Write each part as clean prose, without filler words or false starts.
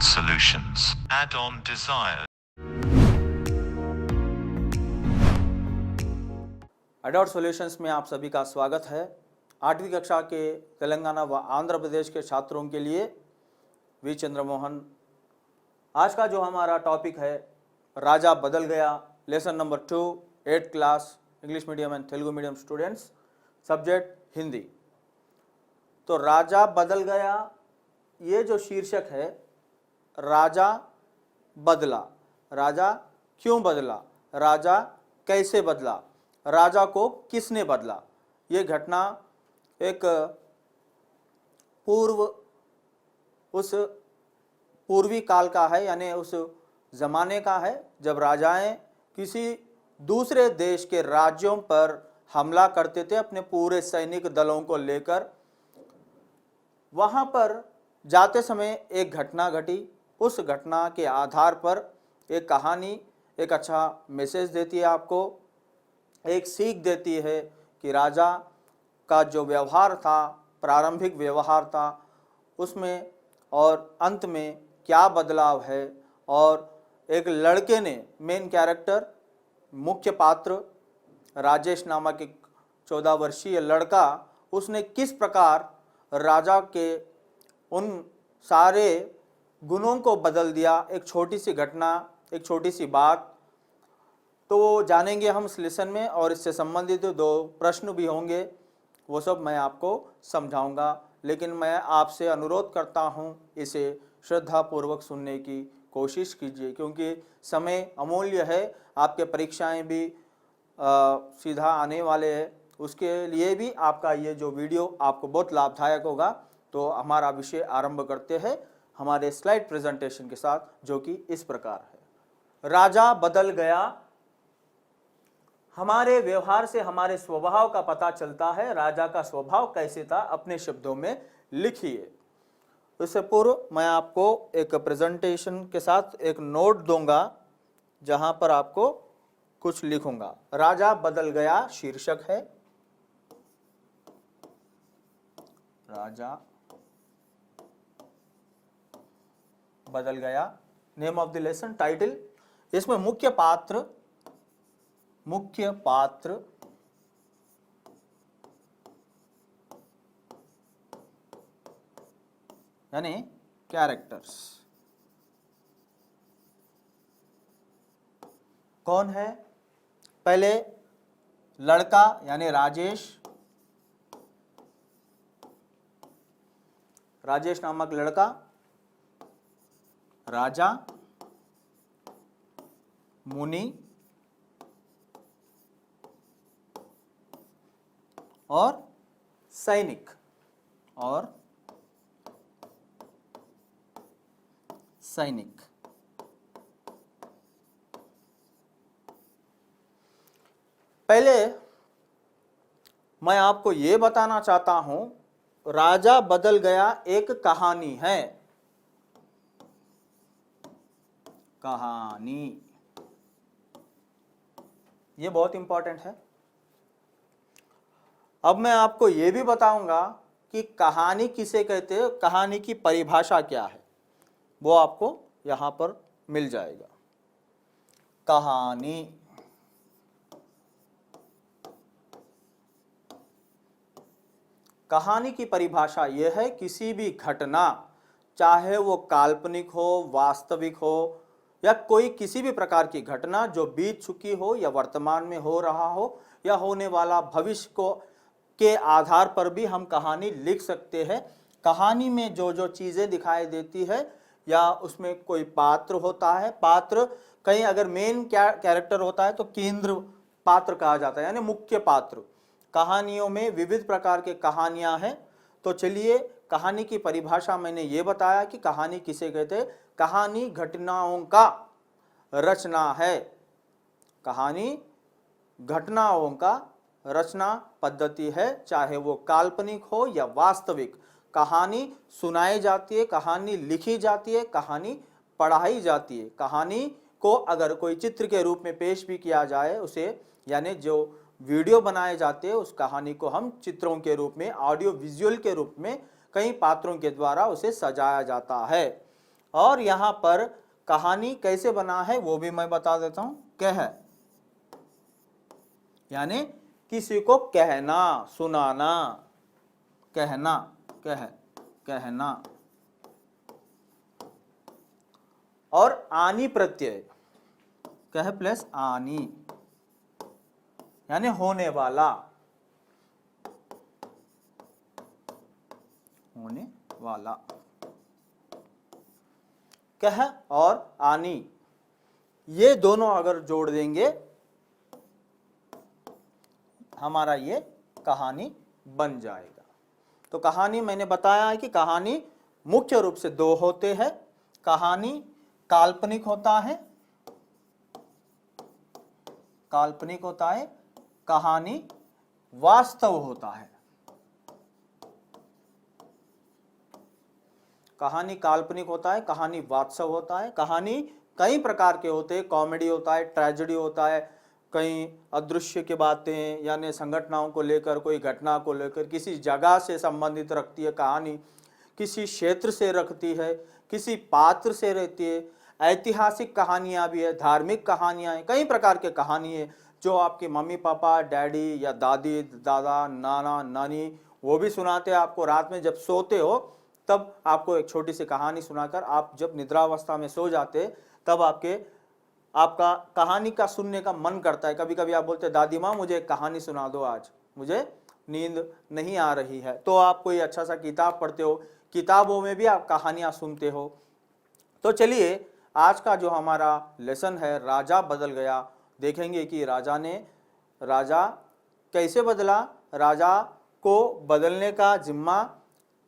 Adult Solutions. Add-on Desire. एडॉट solutions में आप सभी का स्वागत है। 8वीं कक्षा के तेलंगाना व आंध्र प्रदेश के छात्रों के लिए वी चंद्रमोहन। आज का जो हमारा टॉपिक है, राजा बदल गया, lesson number 2, 8th class English medium and Telugu medium students, subject Hindi. तो राजा बदल गया, ये जो शीर्षक है, राजा बदला, राजा क्यों बदला, राजा कैसे बदला, राजा को किसने बदला। ये घटना एक पूर्वी काल का है, यानी उस जमाने का है जब राजाएं किसी दूसरे देश के राज्यों पर हमला करते थे अपने पूरे सैनिक दलों को लेकर। वहां पर जाते समय एक घटना घटी, उस घटना के आधार पर एक कहानी एक अच्छा मैसेज देती है, आपको एक सीख देती है कि राजा का जो व्यवहार था, प्रारंभिक व्यवहार था, उसमें और अंत में क्या बदलाव है। और एक लड़के ने, मेन कैरेक्टर, मुख्य पात्र राजेश नामक एक 14 वर्षीय लड़का, उसने किस प्रकार राजा के उन सारे गुणों को बदल दिया। एक छोटी सी घटना, एक छोटी सी बात तो वो जानेंगे हम इस लेसन में, और इससे संबंधित 2 प्रश्न भी होंगे, वो सब मैं आपको समझाऊंगा। लेकिन मैं आपसे अनुरोध करता हूं, इसे श्रद्धापूर्वक सुनने की कोशिश कीजिए, क्योंकि समय अमूल्य है। आपके परीक्षाएं भी सीधा आने वाले हैं, उसके लिए भी आपका ये जो वीडियो आपको बहुत लाभदायक होगा। तो हमारा विषय आरंभ करते हैं हमारे स्लाइड प्रेजेंटेशन के साथ, जो कि इस प्रकार है। राजा बदल गया। हमारे व्यवहार से हमारे स्वभाव का पता चलता है, राजा का स्वभाव कैसे था, अपने शब्दों में लिखिए। इससे पूर्व मैं आपको एक प्रेजेंटेशन के साथ एक नोट दूंगा, जहां पर आपको कुछ लिखूंगा। राजा बदल गया शीर्षक है, राजा बदल गया, name of the lesson, title. इसमें मुख्य पात्र यानी कैरेक्टर्स कौन है। पहले लड़का यानी राजेश नामक लड़का, राजा, मुनि और सैनिक पहले मैं आपको यह बताना चाहता हूं, राजा बदल गया एक कहानी है। कहानी ये बहुत इंपॉर्टेंट है। अब मैं आपको यह भी बताऊंगा कि कहानी किसे कहते हैं, कहानी की परिभाषा क्या है, वो आपको यहां पर मिल जाएगा। कहानी की परिभाषा यह है, किसी भी घटना, चाहे वो काल्पनिक हो, वास्तविक हो, या कोई किसी भी प्रकार की घटना जो बीत चुकी हो या वर्तमान में हो रहा हो या होने वाला भविष्य को के आधार पर भी हम कहानी लिख सकते हैं। कहानी में जो जो चीजें दिखाई देती है, या उसमें कोई पात्र होता है, पात्र कहीं अगर मेन कैरेक्टर होता है तो केंद्र पात्र कहा जाता है, यानी मुख्य पात्र। कहानियों में विविध प्रकार के कहानियां हैं। तो चलिए, कहानी की परिभाषा मैंने ये बताया कि कहानी किसे कहते हैं। कहानी घटनाओं का रचना है। कहानी घटनाओं का रचना पद्धति है, चाहे वो काल्पनिक हो या वास्तविक। कहानी सुनाई जाती है, कहानी लिखी जाती है, कहानी पढ़ाई जाती है। कहानी को अगर कोई चित्र के रूप में पेश भी किया जाए, उसे यानी जो वीडियो बनाए जाते हैं, उस कहानी को हम चित्रों के रूप में, ऑडियो विजुअल के रूप में कई पात्रों के द्वारा उसे सजाया जाता है। और यहां पर कहानी कैसे बना है वो भी मैं बता देता हूं। कह यानी किसी को कहना, सुनाना, कहना, कहना। और आनी प्रत्यय, कह प्लस आनी यानी होने वाला, होने वाला। कह और आनी ये दोनों अगर जोड़ देंगे हमारा ये कहानी बन जाएगा। तो कहानी मैंने बताया है कि कहानी मुख्य रूप से दो होते हैं। कहानी काल्पनिक होता है, काल्पनिक होता है, कहानी वास्तव होता है। कहानी काल्पनिक होता है, कहानी वास्तव होता है। कहानी कई प्रकार के होते हैं, कॉमेडी होता है, ट्रेजेडी होता है, कई अदृश्य की बातें यानी संघटनाओं को लेकर, कोई घटना को लेकर, किसी जगह से संबंधित रखती है कहानी, किसी क्षेत्र से रखती है, किसी पात्र से रहती है। ऐतिहासिक कहानियाँ भी है, धार्मिक कहानियाँ हैं, कई प्रकार के कहानी है जो आपके मम्मी पापा, डैडी या दादी, दादा, नाना, नानी वो भी सुनाते हैं आपको। रात में जब सोते हो तब आपको एक छोटी सी कहानी सुनाकर आप जब निद्रावस्था में सो जाते तब आपका कहानी का सुनने का मन करता है। कभी कभी आप बोलते हैं दादी माँ मुझे एक कहानी सुना दो, आज मुझे नींद नहीं आ रही है। तो आप कोई अच्छा सा किताब पढ़ते हो, किताबों में भी आप कहानियाँ सुनते हो। तो चलिए आज का जो हमारा लेसन है राजा बदल गया, देखेंगे कि राजा कैसे बदला, राजा को बदलने का जिम्मा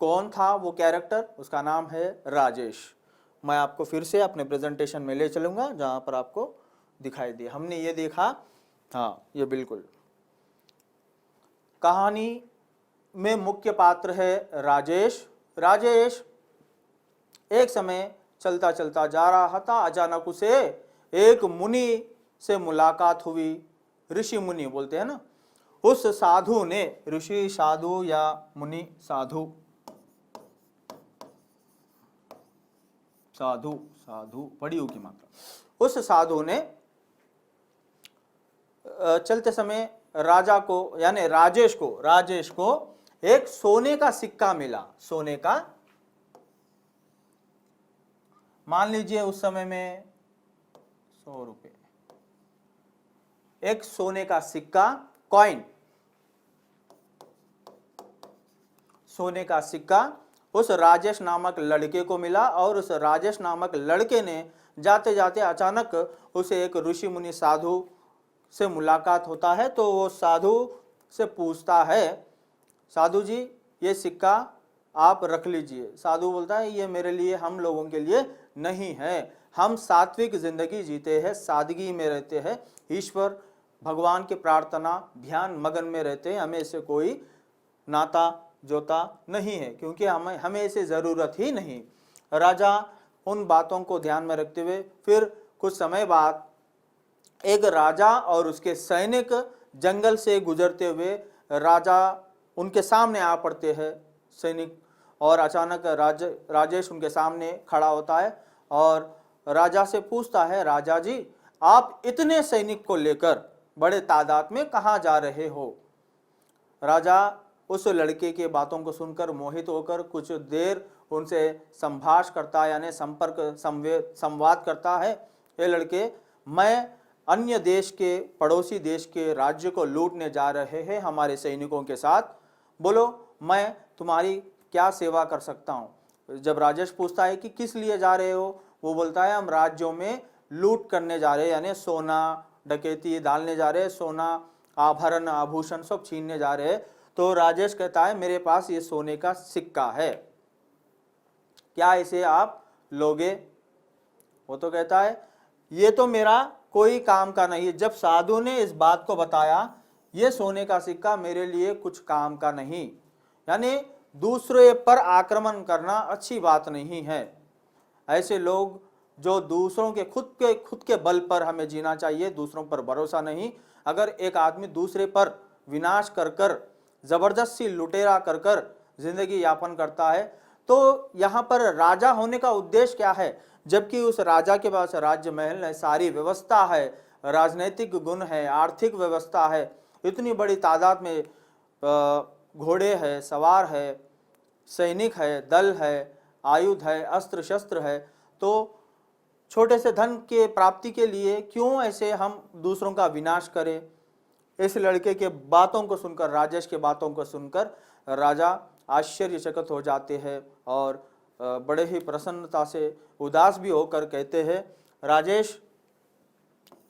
कौन था, वो कैरेक्टर, उसका नाम है राजेश। मैं आपको फिर से अपने प्रेजेंटेशन में ले चलूंगा जहां पर आपको दिखाई दे। हमने ये देखा, हाँ ये बिल्कुल कहानी में मुख्य पात्र है राजेश। राजेश एक समय चलता चलता जा रहा था, अचानक उसे एक मुनि से मुलाकात हुई। ऋषि मुनि बोलते हैं ना, उस साधु ने, ऋषि साधु या मुनि साधु, साधु साधु बड़ी की मात्रा, उस साधु ने चलते समय राजा को यानी राजेश को एक सोने का सिक्का मिला। सोने का, मान लीजिए उस समय में 100 रुपए, एक सोने का सिक्का, कॉइन, सोने का सिक्का उस राजेश नामक लड़के को मिला। और उस राजेश नामक लड़के ने जाते जाते अचानक उसे एक ऋषि मुनि साधु से मुलाकात होता है। तो वो साधु से पूछता है, साधु जी ये सिक्का आप रख लीजिए। साधु बोलता है ये मेरे लिए, हम लोगों के लिए नहीं है, हम सात्विक जिंदगी जीते हैं, सादगी में रहते हैं, ईश्वर भगवान की प्रार्थना ध्यान मगन में रहते हैं, हमें इससे कोई नाता जोता नहीं है, क्योंकि हमें इसे ज़रूरत ही नहीं। राजा उन बातों को ध्यान में रखते हुए फिर कुछ समय बाद एक राजा और उसके सैनिक जंगल से गुजरते हुए राजा उनके सामने आ पड़ते हैं सैनिक। और अचानक राजेश उनके सामने खड़ा होता है और राजा से पूछता है, राजा जी आप इतने सैनिक को लेकर बड़े तादाद में कहाँ जा रहे हो। राजा उस लड़के के बातों को सुनकर मोहित होकर कुछ देर उनसे संभाष करता है, यानी संवाद करता है। ये लड़के, मैं अन्य देश के, पड़ोसी देश के राज्य को लूटने जा रहे हैं हमारे सैनिकों के साथ, बोलो मैं तुम्हारी क्या सेवा कर सकता हूँ। जब राजेश पूछता है कि किस लिए जा रहे हो, वो बोलता है हम राज्यों में लूट करने जा रहे हैं, यानी सोना डकैती डालने जा रहे हैं, सोना आभरण आभूषण सब छीनने जा रहे हैं। तो राजेश कहता है मेरे पास ये सोने का सिक्का है, क्या इसे आप लोगे। वो तो कहता है ये तो मेरा कोई काम का नहीं है। जब साधु ने इस बात को बताया, ये सोने का सिक्का मेरे लिए कुछ काम का नहीं, यानी दूसरे पर आक्रमण करना अच्छी बात नहीं है। ऐसे लोग जो दूसरों के खुद के बल पर हमें जीना चाहिए, दूसरों पर भरोसा नहीं। अगर एक आदमी दूसरे पर विनाश कर जबरदस्ती लुटेरा कर जिंदगी यापन करता है तो यहाँ पर राजा होने का उद्देश्य क्या है? जबकि उस राजा के पास राज्य महल है, सारी व्यवस्था है, राजनैतिक गुण है, आर्थिक व्यवस्था है, इतनी बड़ी तादाद में घोड़े है, सवार है, सैनिक है, दल है, आयुध है, अस्त्र शस्त्र है, तो छोटे से धन के प्राप्ति के लिए क्यों ऐसे हम दूसरों का विनाश करें? इस लड़के के बातों को सुनकर, राजेश के बातों को सुनकर राजा आश्चर्यचकित हो जाते हैं और बड़े ही प्रसन्नता से उदास भी होकर कहते हैं, राजेश,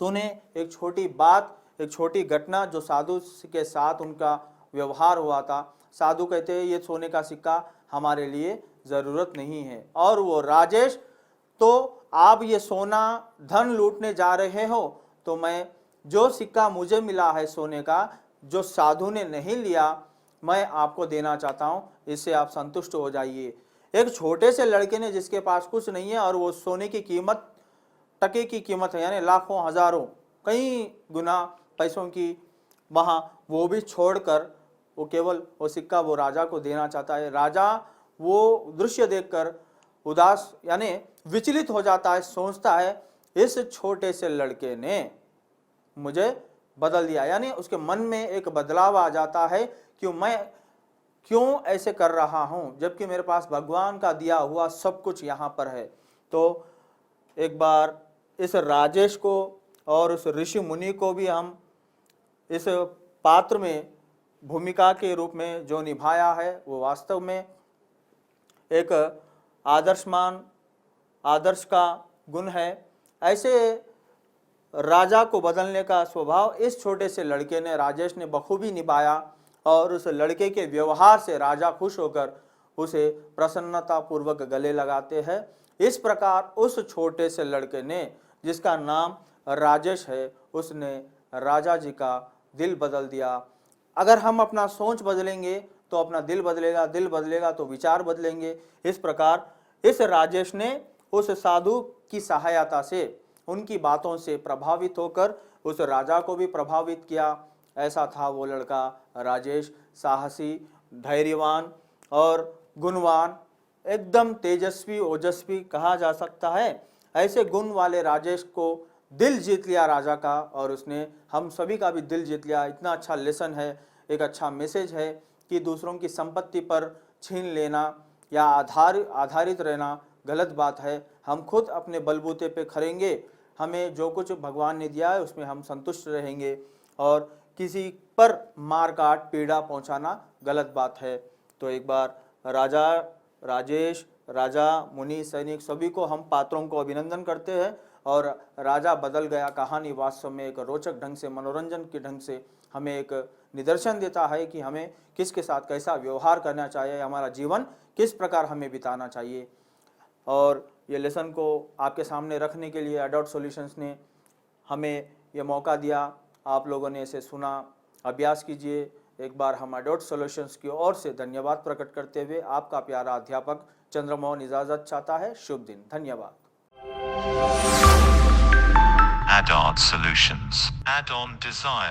तूने एक छोटी बात, एक छोटी घटना जो साधु के साथ उनका व्यवहार हुआ था, साधु कहते हैं ये सोने का सिक्का हमारे लिए ज़रूरत नहीं है। और वो राजेश, तो आप ये सोना धन लूटने जा रहे हो, तो मैं जो सिक्का मुझे मिला है सोने का, जो साधु ने नहीं लिया, मैं आपको देना चाहता हूँ, इससे आप संतुष्ट हो जाइए। एक छोटे से लड़के ने जिसके पास कुछ नहीं है और वो सोने की कीमत, टके की कीमत है, यानी लाखों हजारों कई गुना पैसों की, वहाँ वो भी छोड़कर वो केवल वो सिक्का वो राजा को देना चाहता है। राजा वो दृश्य देखकर उदास यानी विचलित हो जाता है, सोचता है इस छोटे से लड़के ने मुझे बदल दिया, यानी उसके मन में एक बदलाव आ जाता है कि मैं क्यों ऐसे कर रहा हूँ जबकि मेरे पास भगवान का दिया हुआ सब कुछ यहाँ पर है। तो एक बार इस राजेश को और उस ऋषि मुनि को भी हम इस पात्र में भूमिका के रूप में जो निभाया है वो वास्तव में एक आदर्श का गुण है। ऐसे राजा को बदलने का स्वभाव इस छोटे से लड़के ने, राजेश ने बखूबी निभाया और उस लड़के के व्यवहार से राजा खुश होकर उसे प्रसन्नता पूर्वक गले लगाते हैं। इस प्रकार उस छोटे से लड़के ने, जिसका नाम राजेश है, उसने राजा जी का दिल बदल दिया। अगर हम अपना सोच बदलेंगे तो अपना दिल बदलेगा, दिल बदलेगा तो विचार बदलेंगे। इस प्रकार इस राजेश ने उस साधु की सहायता से, उनकी बातों से प्रभावित होकर उस राजा को भी प्रभावित किया। ऐसा था वो लड़का राजेश, साहसी, धैर्यवान और गुणवान, एकदम तेजस्वी, ओजस्वी कहा जा सकता है। ऐसे गुण वाले राजेश को दिल जीत लिया राजा का, और उसने हम सभी का भी दिल जीत लिया। इतना अच्छा लेसन है, एक अच्छा मैसेज है कि दूसरों की संपत्ति पर छीन लेना या आधारित रहना गलत बात है। हम खुद अपने बलबूते पे खड़ेंगे, हमें जो कुछ भगवान ने दिया है उसमें हम संतुष्ट रहेंगे, और किसी पर मार काट पीड़ा पहुंचाना गलत बात है। तो एक बार राजा, राजेश, राजा, मुनि, सैनिक सभी को हम पात्रों को अभिनंदन करते हैं। और राजा बदल गया कहानी वास्तव में एक रोचक ढंग से, मनोरंजन के ढंग से हमें एक निदर्शन देता है कि हमें किसके साथ कैसा व्यवहार करना चाहिए, हमारा जीवन किस प्रकार हमें बिताना चाहिए। और ये लेसन को आपके सामने रखने के लिए अडॉट सॉल्यूशंस ने हमें ये मौका दिया। आप लोगों ने इसे सुना, अभ्यास कीजिए। एक बार हम अडॉट सॉल्यूशंस की ओर से धन्यवाद प्रकट करते हुए आपका प्यारा अध्यापक चंद्रमोहन इजाजत चाहता है। शुभ दिन, धन्यवाद। Add-on Solutions, Add-on Desires.